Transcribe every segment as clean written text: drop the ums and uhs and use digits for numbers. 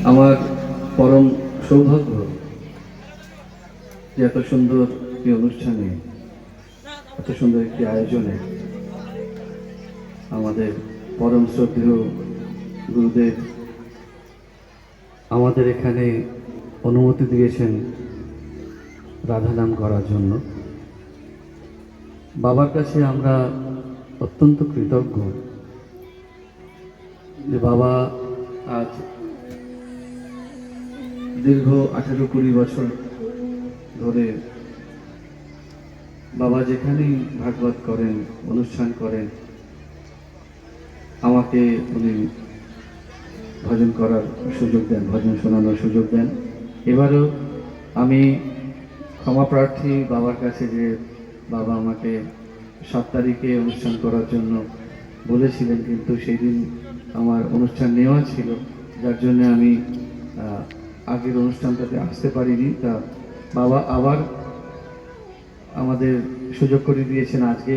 আমার পরম সৌভাগ্য যে এত সুন্দর একটি অনুষ্ঠানে, এত সুন্দর একটি আয়োজনে আমাদের পরম শ্রদ্ধেয় গুরুদেব আমাদের এখানে অনুমতি দিয়েছেন রাধা নাম করার জন্য। বাবার কাছে আমরা অত্যন্ত কৃতজ্ঞ যে বাবা আজ দীর্ঘ 18-20 বছর ধরে বাবা যেখানেই ভাগবত করেন, অনুষ্ঠান করেন, আমাকে উনি ভজন করার সুযোগ দেন, ভজন শোনানোর সুযোগ দেন। এবারও আমি ক্ষমা প্রার্থী বাবার কাছে যে বাবা আমাকে 7 তারিখে অনুষ্ঠান করার জন্য বলেছিলেন, কিন্তু সেই দিন আমার অনুষ্ঠান নেওয়া ছিল, যার জন্য আমি আগের অনুষ্ঠানটাতে আসতে পারিনি। তা বাবা আবার আমাদের সুযোগ করে দিয়েছেন আজকে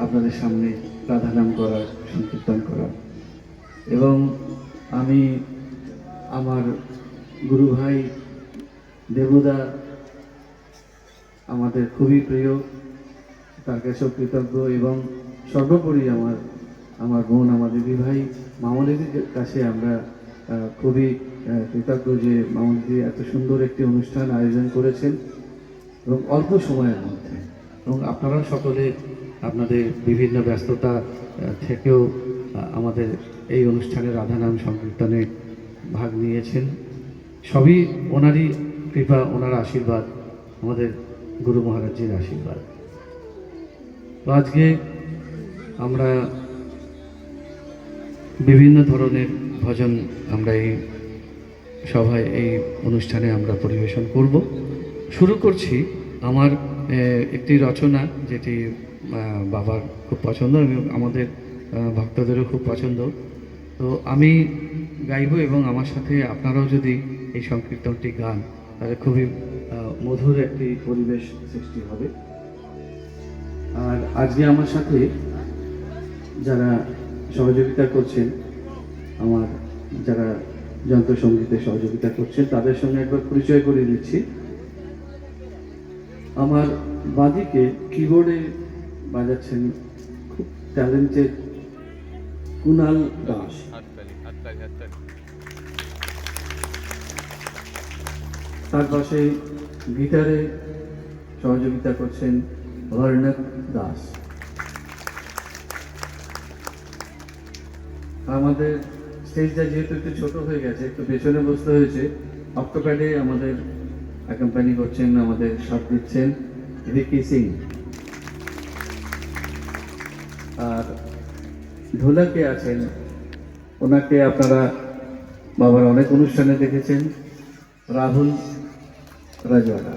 আপনাদের সামনে রাধা নাম করার, সংকীর্তন করার। এবং আমি আমার গুরু ভাই দেবদা আমাদের খুবই প্রিয়, তার কাছেও কৃতজ্ঞ। এবং সর্বোপরি আমার বোন, আমার দিদি ভাই মামনিদির কাছে আমরা খুবই কৃতজ্ঞ যে মামনিদি এত সুন্দর একটি অনুষ্ঠান আয়োজন করেছেন এবং অল্প সময়ের মধ্যে। এবং আপনারা সকলে আপনাদের বিভিন্ন ব্যস্ততা থেকেও আমাদের এই অনুষ্ঠানে রাধা নাম সংকীর্তনে ভাগ নিয়েছেন। সবই ওনারই কৃপা, ওনার আশীর্বাদ, আমাদের গুরু মহারাজজির আশীর্বাদ। তো আজকে আমরা বিভিন্ন ধরনের ভজন আমরা এই সভায়, এই অনুষ্ঠানে আমরা পরিবেশন করব। শুরু করছি আমার একটি রচনা, যেটি বাবার খুব পছন্দ এবং আমাদের ভক্তদেরও খুব পছন্দ। তো আমি গাইব এবং আমার সাথে আপনারাও যদি এই সংকীর্তনটি গান, তাহলে খুবই মধুর একটি পরিবেশ সৃষ্টি হবে। আর আজকে আমার সাথে যারা সহযোগিতা করছেন, আমার যারা যন্ত্রসঙ্গীতে সহযোগিতা করছেন, তাদের সঙ্গে একবার পরিচয় করিয়ে দিচ্ছি। আমার বাদিকে কিবোর্ডে বাজাচ্ছেন খুব ট্যালেন্টেড কুনাল দাস। তার পাশে গিটারে সহযোগিতা করছেন ভর্ণক দাস। আমাদের স্টেজটা যেহেতু একটু ছোট হয়ে গেছে, একটু পেছনে বসতে হয়েছে। অক্টোপ্যাডে আমাদের অ্যাকম্পানি করছেন, আমাদের সাথ দিচ্ছেন রিকি সিং। আর ঢোলকে আছেন, ওনাকে আপনারা বাবার অনেক অনুষ্ঠানে দেখেছেন, রাহুল রাজওয়ালা।